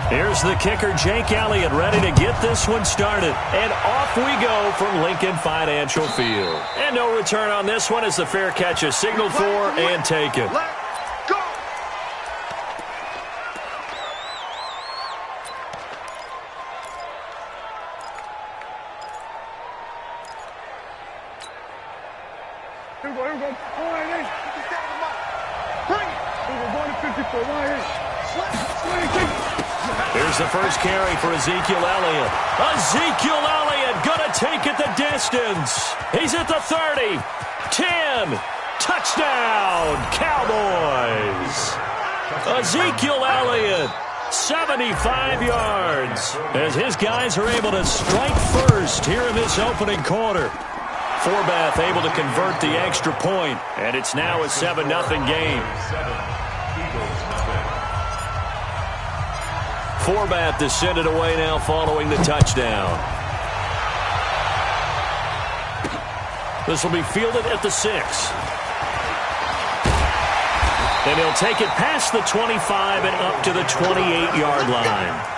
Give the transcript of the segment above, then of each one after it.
Here's the kicker, Jake Elliott, ready to get this one started. And off we go from Lincoln Financial Field. And no return on this one as the fair catch is signaled for and taken. Here's the first carry for Ezekiel Elliott. Ezekiel Elliott gonna take it the distance. He's at the 30, 10, touchdown, Cowboys. Ezekiel Elliott, 75 yards, as his guys are able to strike first here in this opening quarter. Forbath able to convert the extra point, and it's now a 7-0 game. Forbath descended away now following the touchdown. This will be fielded at the 6. And he'll take it past the 25 and up to the 28-yard line.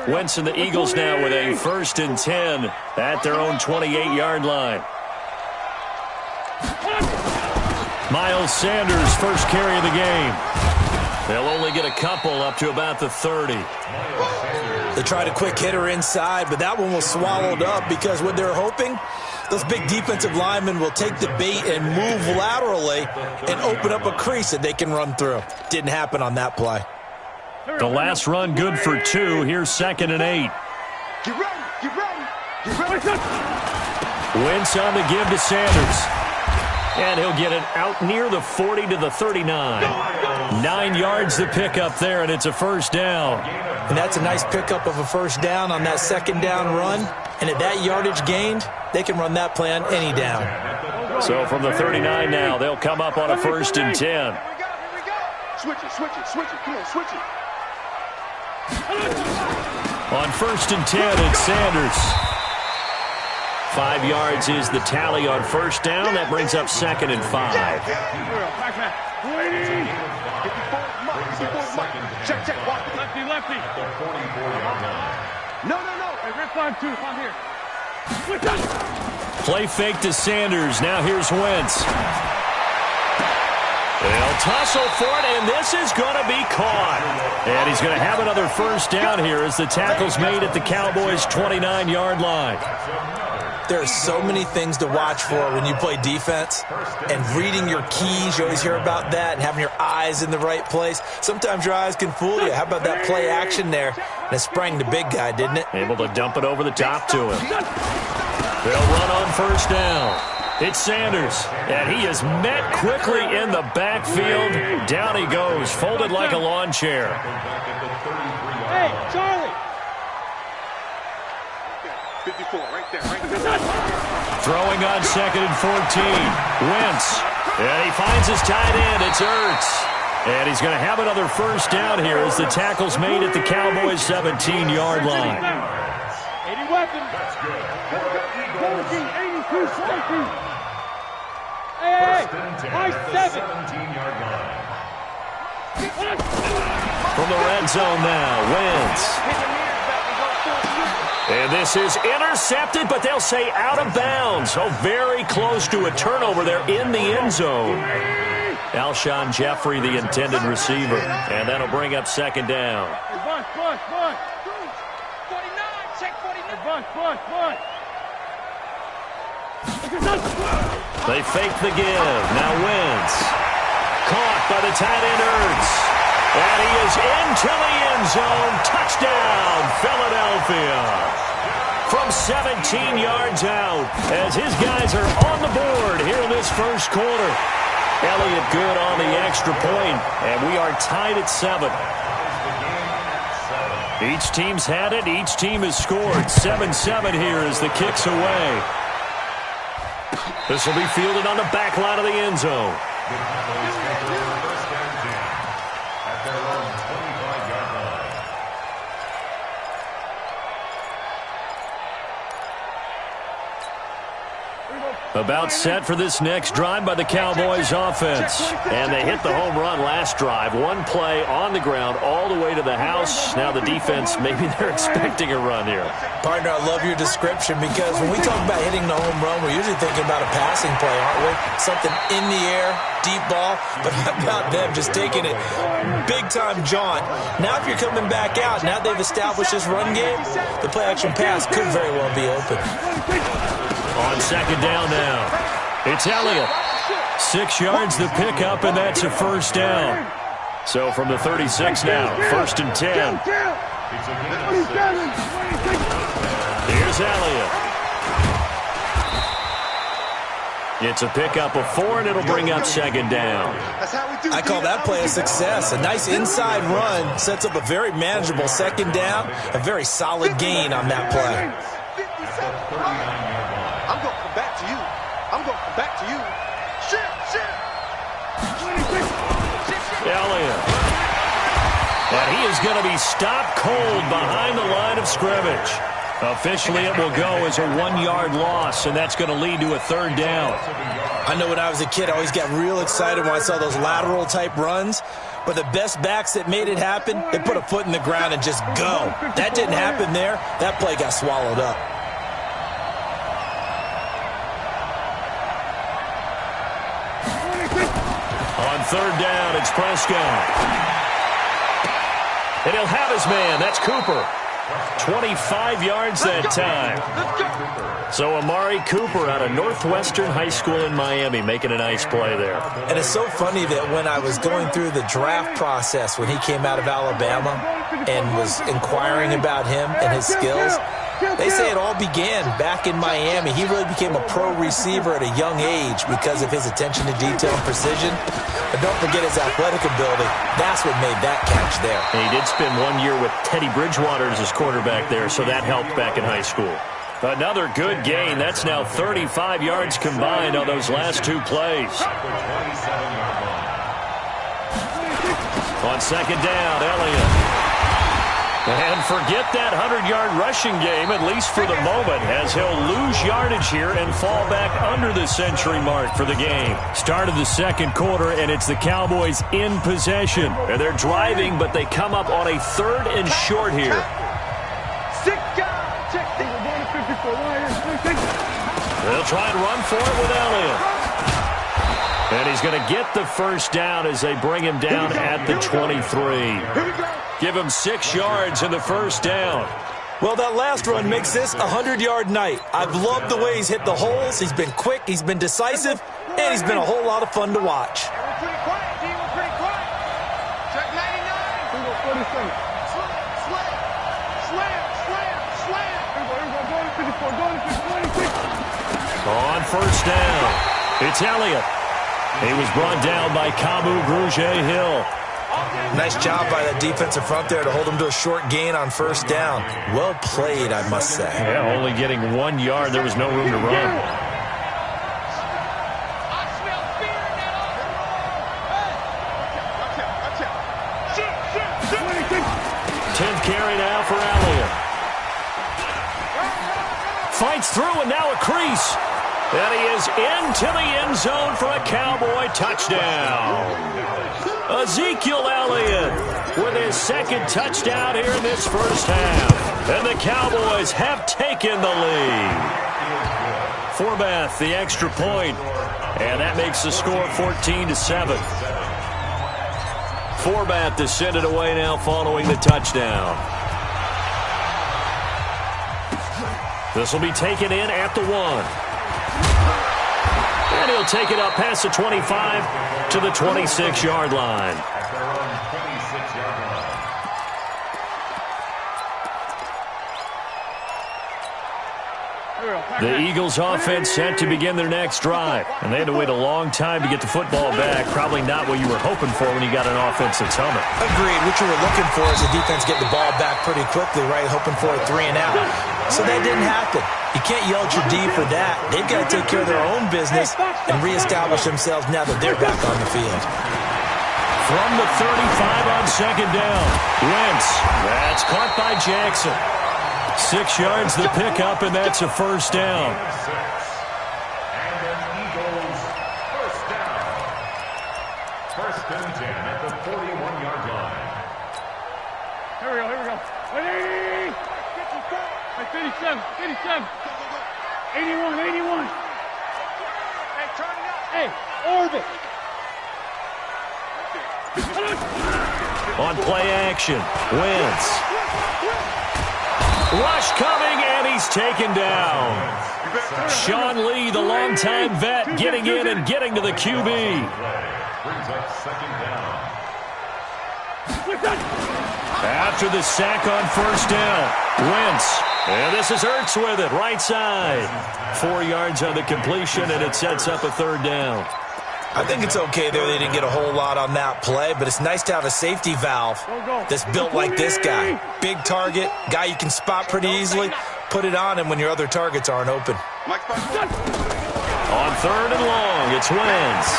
Wentz and the Eagles now with a 1st and 10 at their own 28-yard line. Miles Sanders, first carry of the game. They'll only get a couple up to about the 30. They tried a quick hitter inside, but that one was swallowed up because what they're hoping, those big defensive linemen will take the bait and move laterally and open up a crease that they can run through. Didn't happen on that play. The last run good for 2. Here's 2nd and 8. Get ready, get ready, get ready. Wentz on the give to Sanders. And he'll get it out near the 40 to the 39. 9 yards to pick up there, and it's a first down. And that's a nice pickup of a first down on that 2nd down run. And at that yardage gained, they can run that play on any down. So from the 39 now, they'll come up on a 1st and 10. Here we go. Switch it, switch it, switch it. Come on, switch it. On 1st and 10, it's Sanders. 5 yards is the tally on first down. That brings up 2nd and 5. Check, check. Lefty, lefty. No. Play fake to Sanders. Now here's Wentz. They'll tussle for it, and this is going to be caught. And he's going to have another first down here as the tackle's made at the Cowboys' 29-yard line. There are so many things to watch for when you play defense, and reading your keys, you always hear about that, and having your eyes in the right place. Sometimes your eyes can fool you. How about that play action there? And it sprang the big guy, didn't it? Able to dump it over the top to him. They'll run on first down. It's Sanders, and he is met quickly in the backfield. Down he goes, folded like a lawn chair. Hey, Charlie. 54, right there. Throwing on 2nd and 14. Wentz, and he finds his tight end. It's Ertz. And he's going to have another first down here as the tackle's made at the Cowboys' 17-yard line. 80 weapons. 82 safety. Hey, high 7. 17-yard line. From the red zone now, Wentz. And this is intercepted, but they'll say out of bounds. So very close to a turnover there in the end zone. Alshon Jeffrey, the intended receiver. And that'll bring up 2nd down. Bunt. 49, check 49. Bunt. They fake the give. Now Wentz. Caught by the tight end Ertz. And he is into the end zone. Touchdown, Philadelphia. From 17 yards out as his guys are on the board here in this first quarter. Elliott good on the extra point, and we are tied at 7. Each team's had it. Each team has scored. 7-7 here as the kick's away. This will be fielded on the back line of the end zone. About set for this next drive by the Cowboys offense. And they hit the home run last drive. One play on the ground all the way to the house. Now the defense, maybe they're expecting a run here. Partner, I love your description because when we talk about hitting the home run, we're usually thinking about a passing play, aren't we? Something in the air, deep ball. But how about them just taking it big-time jaunt? Now if you're coming back out, now they've established this run game, the play-action pass could very well be open. On second down now, it's Elliott. 6 yards the pickup, and that's a first down. So from the 36 now, 1st and 10. Here's Elliott. It's a pickup of 4, and it'll bring up second down. I call that play a success. A nice inside run sets up a very manageable second down. A very solid gain on that play. I'm going to come back to you. I'm going to come back to you. Shit. Elliott. And he is going to be stopped cold behind the line of scrimmage. Officially, it will go as a 1-yard loss, and that's going to lead to a third down. I know when I was a kid, I always got real excited when I saw those lateral-type runs. But the best backs that made it happen, they put a foot in the ground and just go. That didn't happen there. That play got swallowed up. On third down, it's Prescott. And he'll have his man. That's Cooper. 25 yards that time. So Amari Cooper out of Northwestern High School in Miami making a nice play there. And it's so funny that when I was going through the draft process when he came out of Alabama and was inquiring about him and his skills, they say it all began back in Miami. He really became a pro receiver at a young age because of his attention to detail and precision. But don't forget his athletic ability. That's what made that catch there. And he did spend 1 year with Teddy Bridgewater as his quarterback there, so that helped back in high school. Another good gain. That's now 35 yards combined on those last 2 plays. On second down, Elliott. And forget that 100-yard rushing game, at least for the moment, as he'll lose yardage here and fall back under the century mark for the game. Start of the second quarter, and it's the Cowboys in possession. And they're driving, but they come up on a 3rd and short here. They'll try and run for it with Elliott. And he's going to get the first down as they bring him down at the 23. Give him 6 yards in the first down. Well, that last run makes this a 100-yard night. I've loved the way he's hit the holes. He's been quick, he's been decisive, and he's been a whole lot of fun to watch. We're pretty quiet, D. We're pretty quiet. Check 99. Slam. On first down, it's Elliott. He was brought down by Kamu Grugier-Hill. Nice job by that defensive front there to hold him to a short gain on first down. Well played, I must say. Yeah, only getting 1 yard. There was no room to run. Tenth carry now for Elliott. Fights through, and now a crease. And he is into the end zone for a Cowboy touchdown. Ezekiel Elliott with his second touchdown here in this first half. And the Cowboys have taken the lead. Forbath, the extra point. And that makes the score 14-7. Forbath to send it away now following the touchdown. This will be taken in at the 1. And he'll take it up past the 25 to the 26-yard line. The Eagles offense set to begin their next drive. And they had to wait a long time to get the football back. Probably not what you were hoping for when you got an offense that's humming. Agreed. What you were looking for is the defense get the ball back pretty quickly, right? Hoping for a 3 and out. So that didn't happen. You can't yell at your D for that. They've got to take care of their own business and reestablish themselves now that they're back on the field. From the 35 on second down, Wentz. That's caught by Jackson. 6 yards the pickup, and that's a first down. First and 10 at the 41-yard line. Here we go. 80! 57, 81. Hey, turn it up. Hey, orbit. On play action, Wentz. Rush coming, and he's taken down. Sean Lee, the longtime vet, getting in and getting to the QB. Brings up second down. After the sack on first down, Wentz. And this is Ertz with it, right side. 4 yards on the completion, and it sets up a third down. I think it's okay there. They didn't get a whole lot on that play, but it's nice to have a safety valve that's built like this guy. Big target, guy you can spot pretty easily. Put it on him when your other targets aren't open. On third and long, it's Wentz.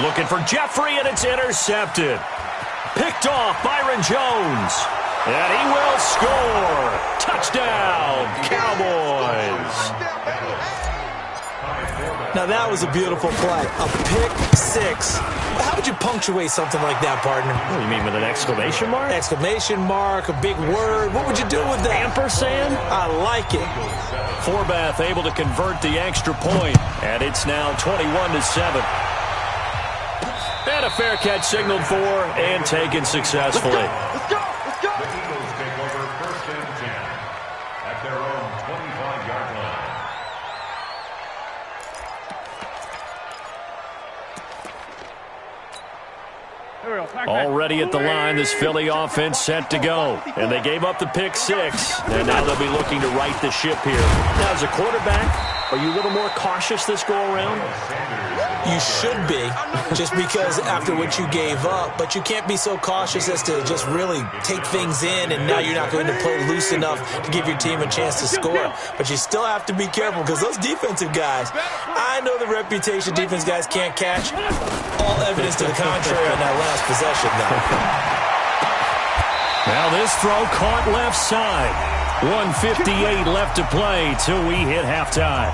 Looking for Jeffrey, and it's intercepted. Picked off Byron Jones. And he will score. Touchdown, Cowboys. Now that was a beautiful play. A pick six. How would you punctuate something like that, partner? What do you mean, with an exclamation mark? Exclamation mark, a big word. What would you do with that? Ampersand? I like it. Forbath able to convert the extra point. And it's now 21-7. And a fair catch signaled for and taken successfully. Let's go. The Eagles take over first and 10 at their own 25-yard line. Already at the line, this Philly offense set to go. And they gave up the pick six. And now they'll be looking to right the ship here. Now, as a quarterback, are you a little more cautious this go-around? You should be, just because after what you gave up, but you can't be so cautious as to just really take things in, and now you're not going to play loose enough to give your team a chance to score. But you still have to be careful, because those defensive guys, I know the reputation defense guys can't catch. All evidence to the contrary on that last possession, though. Now this throw caught left side. 1:58 left to play till we hit halftime.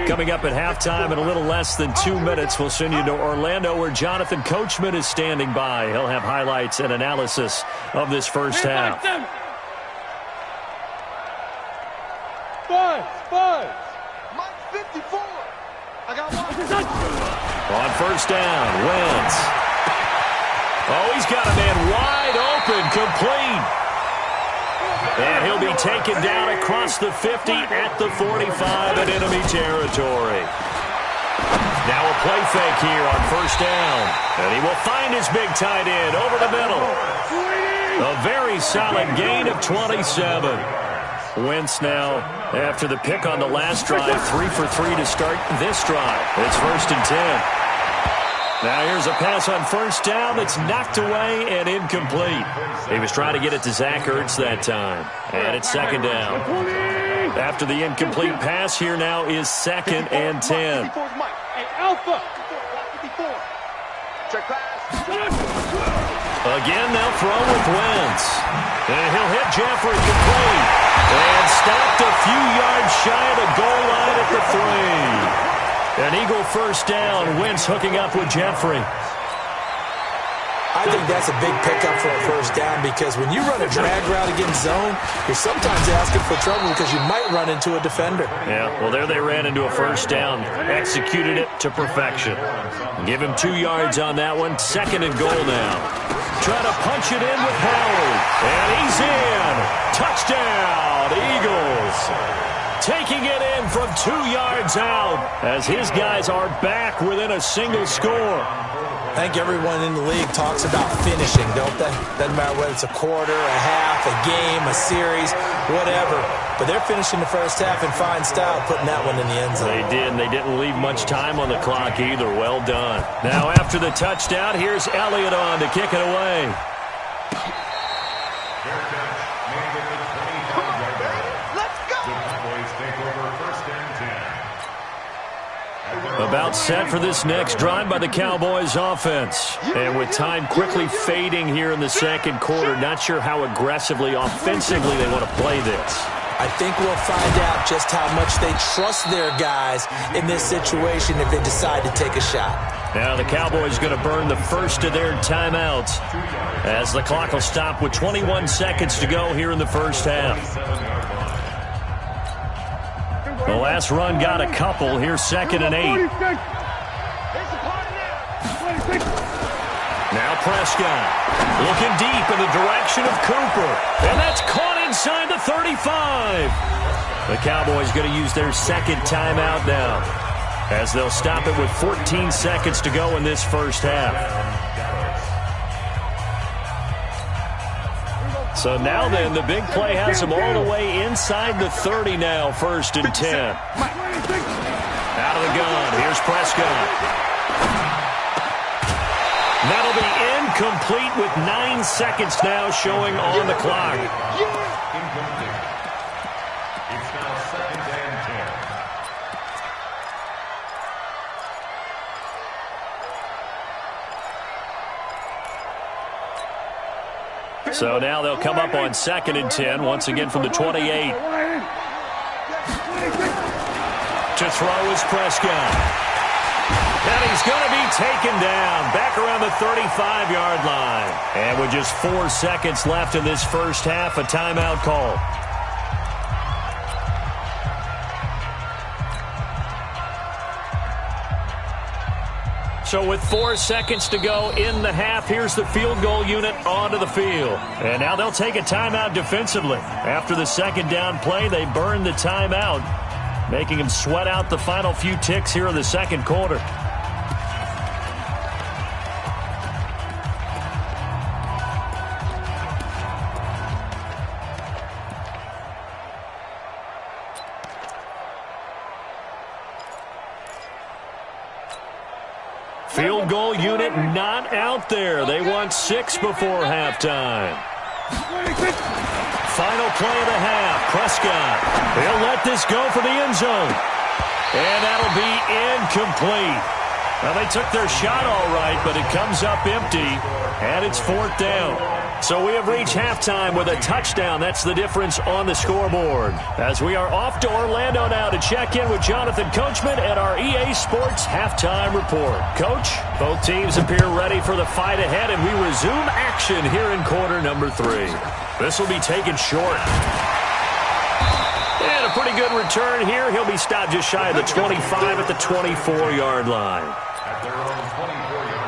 Coming up at halftime in a little less than 2 minutes, we'll send you to Orlando where Jonathan Coachman is standing by. He'll have highlights and analysis of this first half. Buzz. Mike 54. I got one. On first down, Wentz. Oh, he's got a man wide open, complete. And he'll be taken down across the 50 at the 45 in enemy territory. Now a play fake here on first down. And he will find his big tight end over the middle. A very solid gain of 27. Wentz now, after the pick on the last drive, 3 for 3 to start this drive. It's first and 10. Now here's a pass on first down that's knocked away and incomplete. He was trying to get it to Zach Ertz that time. And it's second down. After the incomplete pass, here now is second and 10. Hey, Alpha. 54. Check pass. Again, they'll throw with Wentz. And he'll hit Jeffrey complete. And stopped a few yards shy of the goal line at the 3. An Eagle first down. Wentz hooking up with Jeffrey. I think that's a big pickup for a first down, because when you run a drag route against zone, you're sometimes asking for trouble because you might run into a defender. Yeah, well, there they ran into a first down. Executed it to perfection. Give him 2 yards on that one. Second and goal now. Trying to punch it in with Howard. And he's in. Touchdown, Eagles. Taking it in from 2 yards out as his guys are back within a single score. I think everyone in the league talks about finishing, don't they? Doesn't matter whether it's a quarter, a half, a game, a series, whatever. But they're finishing the first half in fine style, putting that one in the end zone. They did, and they didn't leave much time on the clock either. Well done. Now after the touchdown, here's Elliott on to kick it away. A About set for this next drive by the Cowboys offense. And with time quickly fading here in the second quarter, not sure how aggressively, offensively they want to play this. I think we'll find out just how much they trust their guys in this situation if they decide to take a shot. Now the Cowboys going to burn the first of their timeouts as the clock will stop with 21 seconds to go here in the first half. The last run got a couple. Here's 2nd and 8. Now Prescott looking deep in the direction of Cooper. And that's caught inside the 35. The Cowboys going to use their second timeout now as they'll stop it with 14 seconds to go in this first half. So now then, the big play has them all the way inside the 30 now, 1st and 10. Out of the gun, here's Prescott. That'll be incomplete with 9 seconds now showing on the clock. Incomplete. It's now 2nd and 10. So now they'll come up on 2nd and 10, once again from the 28. To throw is Prescott. And he's going to be taken down back around the 35-yard line. And with just 4 seconds left in this first half, a timeout call. So with 4 seconds to go in the half, here's the field goal unit onto the field. And now they'll take a timeout defensively. After the second down play, they burn the timeout, making them sweat out the final few ticks here in the second quarter. Field goal unit not out there. They want 6 before halftime. Final play of the half. Prescott. He'll let this go for the end zone. And that'll be incomplete. Well, they took their shot all right, but it comes up empty, and it's 4th down. So we have reached halftime with a touchdown. That's the difference on the scoreboard. As we are off to Orlando now to check in with Jonathan Coachman at our EA Sports Halftime Report. Coach, both teams appear ready for the fight ahead, and we resume action here in quarter number 3. This will be taken short. And a pretty good return here. He'll be stopped just shy of the 25 at the 24-yard line. At their own 24-yard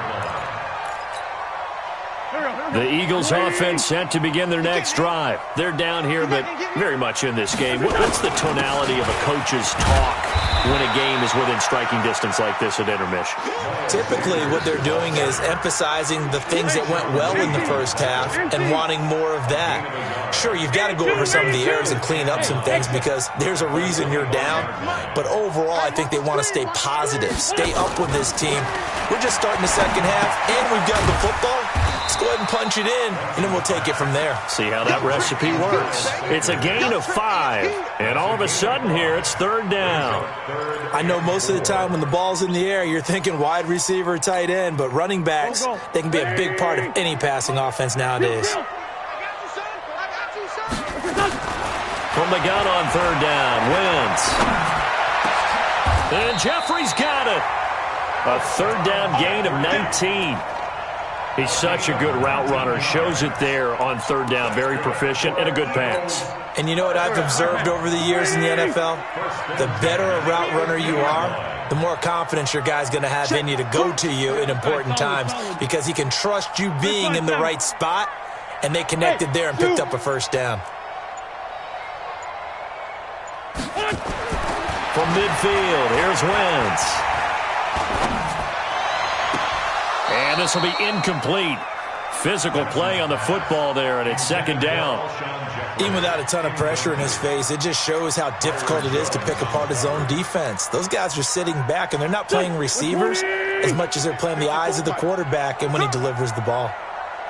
line. The Eagles offense set to begin their next drive. They're down here, but very much in this game. What's the tonality of a coach's talk when a game is within striking distance like this at intermission? Typically, what they're doing is emphasizing the things that went well in the first half and wanting more of that. Sure, you've got to go over some of the errors and clean up some things because there's a reason you're down. But overall, I think they want to stay positive, stay up with this team. We're just starting the second half, and we've got the football. Let's go ahead and punch it in, and then we'll take it from there. See how that recipe works. It's a gain of 5, and all of a sudden here, it's 3rd down. I know most of the time when the ball's in the air, you're thinking wide receiver, tight end, but running backs, they can be a big part of any passing offense nowadays. From the gun on 3rd down, Wentz. And Jeffrey's got it. A 3rd down gain of 19. He's such a good route runner. Shows it there on 3rd down. Very proficient and a good pass. And you know what I've observed over the years in the NFL? The better a route runner you are, the more confidence your guy's going to have in you to go to you in important times because he can trust you being in the right spot, and they connected there and picked up a 1st down. From midfield, here's Wentz. And this will be incomplete. Physical play on the football there, and it's 2nd down. Even without a ton of pressure in his face, it just shows how difficult it is to pick apart his own defense. Those guys are sitting back, and they're not playing receivers as much as they're playing the eyes of the quarterback and when he delivers the ball.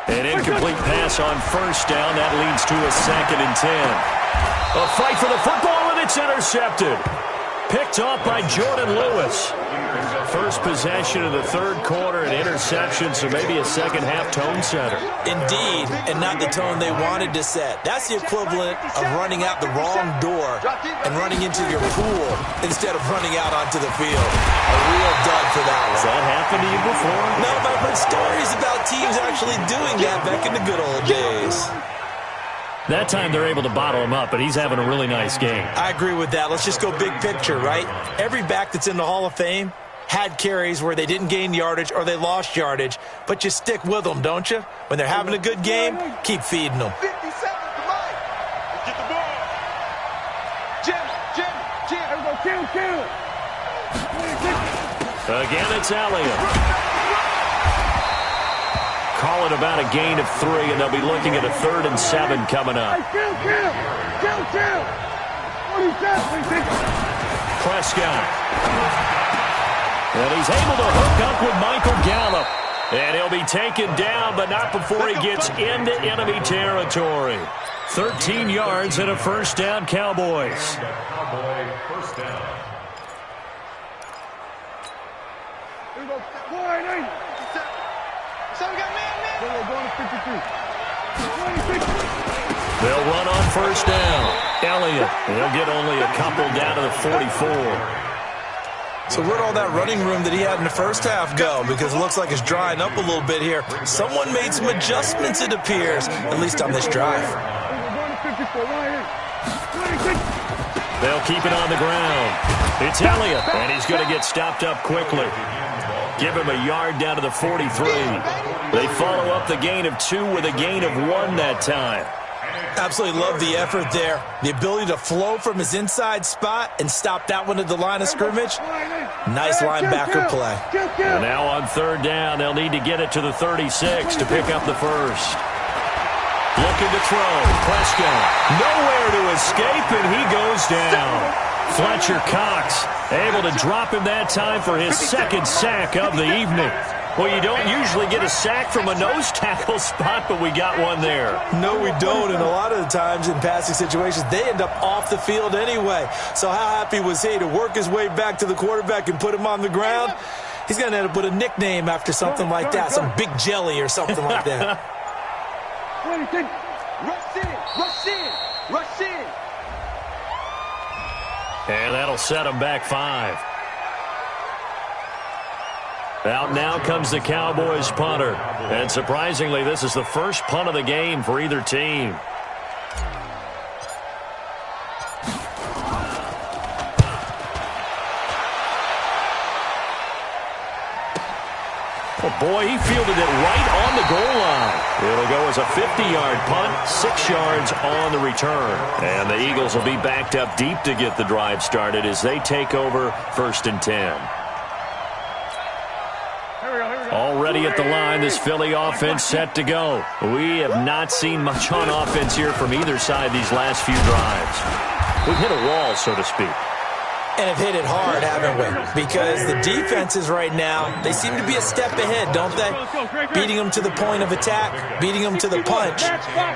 An incomplete pass on 1st down. That leads to a 2nd and 10. A fight for the football, and it's intercepted. picked off by Jordan Lewis. First possession of the third quarter, an interception, so maybe a second-half tone setter. Indeed, and not the tone they wanted to set. That's the equivalent of running out the wrong door and running into your pool instead of running out onto the field. A real dud for that one. Has that happened to you before? No, but I've heard stories about teams actually doing that back in the good old days. That time they're able to bottle him up, but he's having a really nice game. I agree with that. Let's just go big picture, right? Every back that's in the Hall of Fame had carries where they didn't gain yardage or they lost yardage, but you stick with them, don't you? When they're having a good game, keep feeding them. 50 seconds to life. Let's get the ball. Jim. Here we go. Kill. Again, it's Elliott. Call it about a gain of 3, and they'll be looking at a 3rd and 7 coming up. Kill. Prescott. And he's able to hook up with Michael Gallup. And he'll be taken down, but not before he gets into enemy territory. 13 yards and a first down, Cowboys. Cowboy first down. Here we go. 4-8. Some got man. We're going to 53. 26. They'll run on first down. Elliott, he'll get only a couple down to the 44. So where'd all that running room that he had in the first half go? Because it looks like it's drying up a little bit here. Someone made some adjustments, it appears, at least on this drive. They'll keep it on the ground. It's Elliott, and he's going to get stopped up quickly. Give him a yard down to the 43. They follow up the gain of 2 with a gain of 1 that time. Absolutely love the effort there. The ability to flow from his inside spot and stop that one at the line of scrimmage. Nice linebacker play. And now on third down, they'll need to get it to the 36 to pick up the first. Looking to throw. Prescott. Nowhere to escape, and he goes down. Fletcher Cox able to drop him that time for his second sack of the evening. Well, you don't usually get a sack from a nose tackle spot, but we got one there. No, we don't, and a lot of the times in passing situations, they end up off the field anyway. So how happy was he to work his way back to the quarterback and put him on the ground? He's going to end up with a nickname after something like that, some Big Jelly or something like that. Rush in. And that'll set him back 5. Out now comes the Cowboys punter. And surprisingly, this is the first punt of the game for either team. Oh boy, he fielded it right on the goal line. It'll go as a 50-yard punt, 6 yards on the return. And the Eagles will be backed up deep to get the drive started as they take over 1st and 10. Already at the line, this Philly offense set to go. We have not seen much on offense here from either side these last few drives. We've hit a wall, so to speak. And have hit it hard, haven't we? Because the defenses right now, they seem to be a step ahead, don't they? Beating them to the point of attack, beating them to the punch.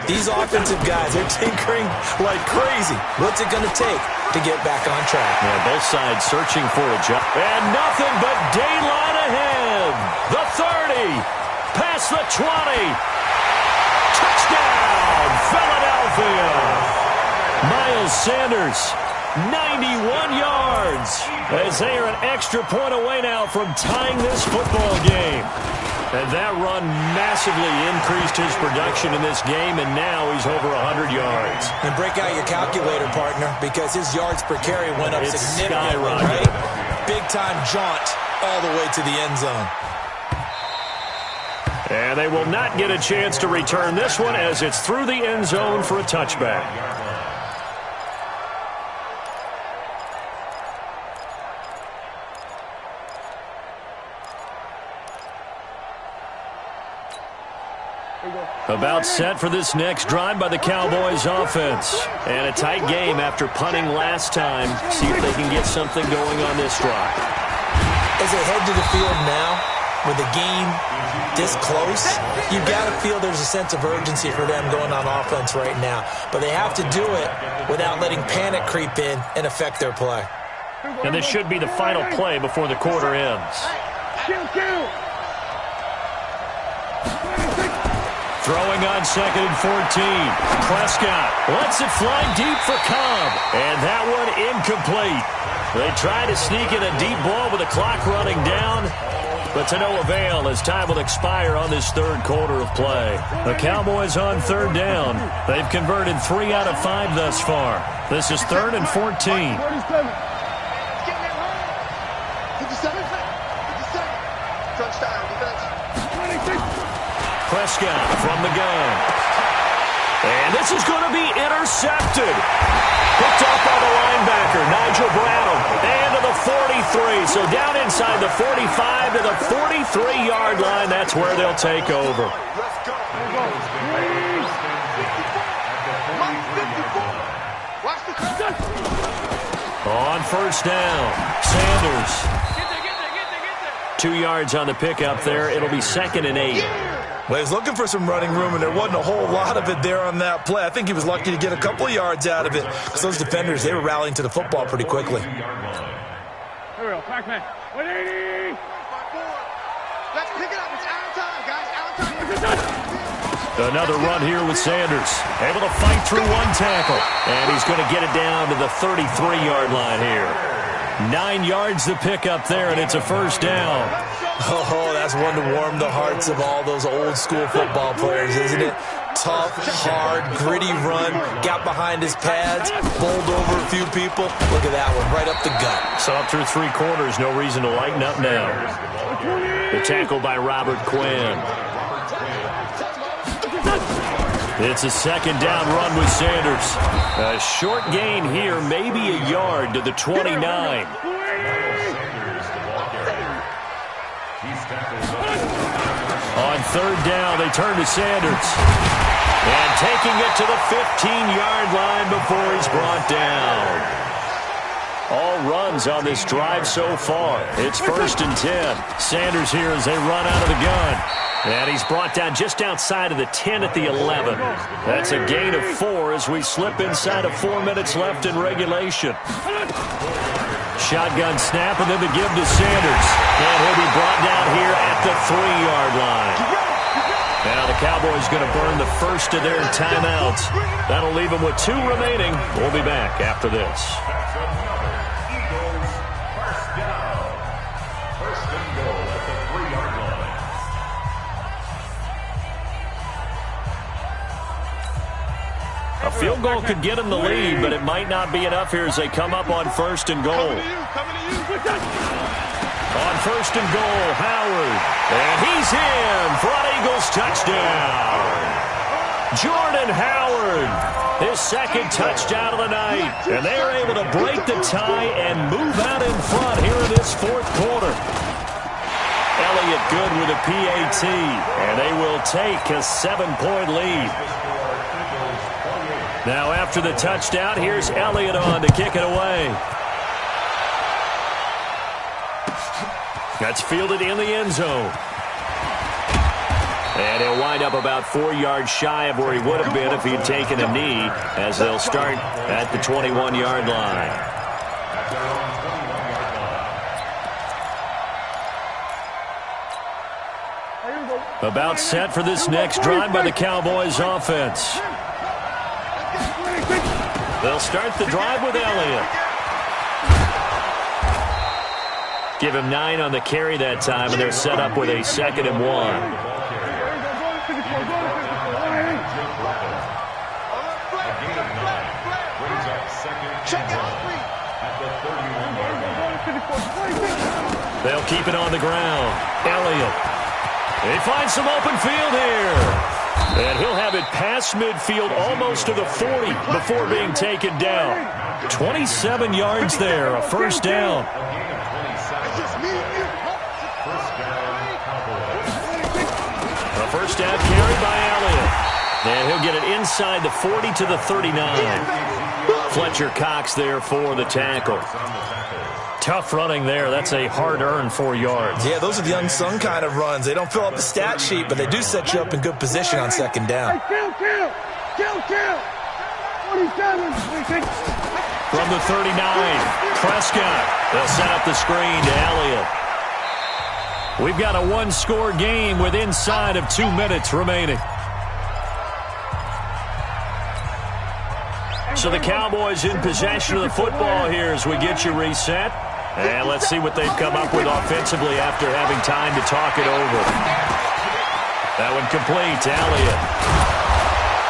These offensive guys are tinkering like crazy. What's it going to take to get back on track? Yeah, both sides searching for a jump. And nothing but daylight ahead. The 30, past the 20. Touchdown, Philadelphia. Miles Sanders, 91 yards, as they are an extra point away now from tying this football game. And that run massively increased his production in this game, and now he's over 100 yards. And break out your calculator, partner, because his yards per carry went up significantly, right? Big-time jaunt all the way to the end zone. And they will not get a chance to return this one as it's through the end zone for a touchback. About set for this next drive by the Cowboys offense. And a tight game after punting last time. See if they can get something going on this drive. As they head to the field now, with the game this close, you've got to feel there's a sense of urgency for them going on offense right now. But they have to do it without letting panic creep in and affect their play. And this should be the final play before the quarter ends. Throwing on 2nd and 14. Prescott lets it fly deep for Cobb. And that one incomplete. They try to sneak in a deep ball with the clock running down, but to no avail as time will expire on this third quarter of play. The Cowboys on 3rd down. They've converted 3 out of 5 thus far. This is 3rd and 14. Prescott from the gun. And this is going to be intercepted. Picked off by the linebacker, Nigel Bradham. And to the 43. So down inside the 45 to the 43-yard line. That's where they'll take over. On 1st down, Sanders. 2 yards on the pickup there. It'll be 2nd and 8. Well, he was looking for some running room, and there wasn't a whole lot of it there on that play. I think he was lucky to get a couple of yards out of it because those defenders, they were rallying to the football pretty quickly. Here we go, Pac-Man. 180! Let's pick it up. It's out of time, guys. Out of time. Another run here with Sanders. Able to fight through one tackle. And he's going to get it down to the 33-yard line here. 9 yards to pick up there, and it's a 1st down. Oh, that's one to warm the hearts of all those old-school football players, isn't it? Tough, hard, gritty run. Got behind his pads, bowled over a few people. Look at that one, right up the gut. So up through 3 quarters, no reason to lighten up now. The tackle by Robert Quinn. It's a 2nd down run with Sanders. A short gain here, maybe a yard to the 29. On 3rd down, they turn to Sanders. And taking it to the 15-yard line before he's brought down. All runs on this drive so far. It's 1st and 10. Sanders here as they run out of the gun. And he's brought down just outside of the 10 at the 11. That's a gain of 4 as we slip inside of 4 minutes left in regulation. Shotgun snap and then the give to Sanders. And he'll be brought down here at the 3-yard line. Now the Cowboys going to burn the first of their timeouts. That'll leave them with 2 remaining. We'll be back after this. A field goal could get them the lead, but it might not be enough here as they come up on 1st and goal. On 1st and goal, Howard. And he's in for an Eagles touchdown. Jordan Howard, his 2nd touchdown of the night. And they are able to break the tie and move out in front here in this 4th quarter. Elliott good with a PAT, and they will take a 7-point lead. Now after the touchdown, here's Elliott on to kick it away. That's fielded in the end zone. And he'll wind up about 4 yards shy of where he would have been if he had taken a knee, as they'll start at the 21-yard line. About set for this next drive by the Cowboys offense. They'll start the drive with Elliott. Give him 9 on the carry that time, and they're set up with a 2nd and 1. They'll keep it on the ground. Elliott. He finds some open field here. And he'll have it past midfield almost to the 40 before being taken down. 27 yards there, a 1st down. A 1st down carry by Elliott. And he'll get it inside the 40 to the 39. Fletcher Cox there for the tackle. Tough running there. That's a hard-earned 4 yards. Yeah, those are the unsung kind of runs. They don't fill up the stat sheet, but they do set you up in good position on 2nd down. Kill! 47! From the 39, Prescott. They'll set up the screen to Elliott. We've got a one-score game with inside of 2 minutes remaining. So the Cowboys in possession of the football here as we get you reset. And let's see what they've come up with offensively after having time to talk it over. That one complete to Elliott.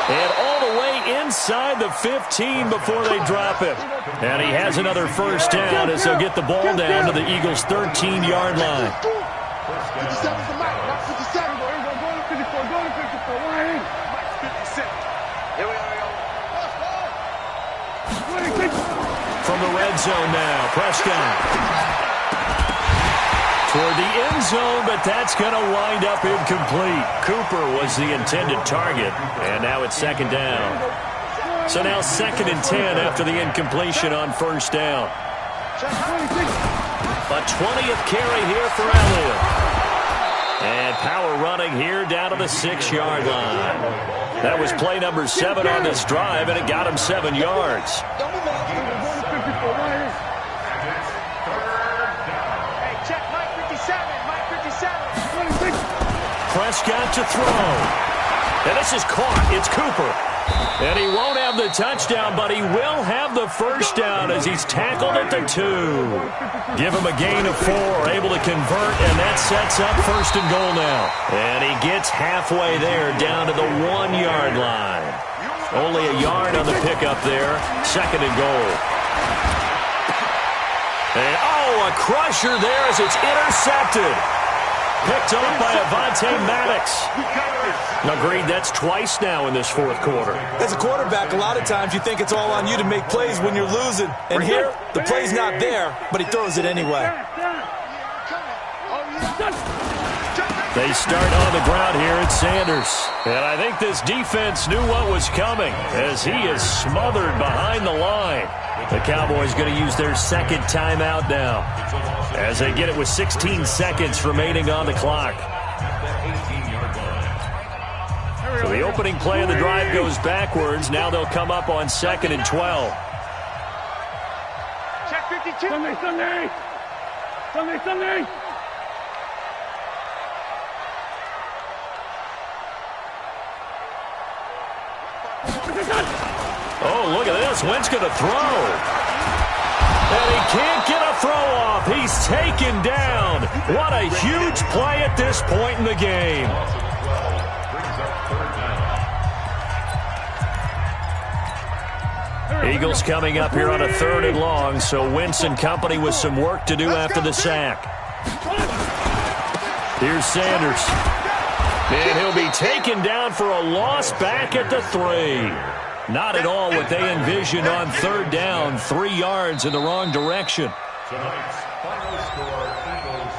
And all the way inside the 15 before they drop him. And he has another first down as they'll get the ball down to the Eagles' 13-yard line. 57's the mic, not 57. Go to 54, go to 54. Why? Mike, 57. Here we are. From the red zone now, Prescott. Toward the end zone, but that's going to wind up incomplete. Cooper was the intended target, and now it's second down. So now 2nd and 10 after the incompletion on first down. A 20th carry here for Elliott. And power running here down to the 6-yard line. That was play number 7 on this drive, and it got him 7 yards. Prescott to throw. And this is caught. It's Cooper. And he won't have the touchdown, but he will have the first down as he's tackled at the 2. Give him a gain of 4, able to convert, and that sets up 1st and goal now. And he gets halfway there down to the 1-yard line. Only a yard on the pickup there. 2nd and goal. And, a crusher there as it's intercepted. Picked off by Avonte Maddox. Agreed, that's twice now in this 4th quarter. As a quarterback, a lot of times you think it's all on you to make plays when you're losing. And here, the play's not there, but he throws it anyway. They start on the ground here at Sanders. And I think this defense knew what was coming as he is smothered behind the line. The Cowboys going to use their 2nd timeout now as they get it with 16 seconds remaining on the clock. So the opening play of the drive goes backwards. Now they'll come up on 2nd and 12. Check 52. Sunday. Oh, look at this. Wentz going to throw. And he can't get a throw off. He's taken down. What a huge play at this point in the game. Eagles coming up here on a 3rd and long, so Wentz and company with some work to do after the sack. Here's Sanders. And he'll be taken down for a loss back at the 3. Not at all what they envisioned on 3rd down. 3 yards in the wrong direction. Tonight's final score, Eagles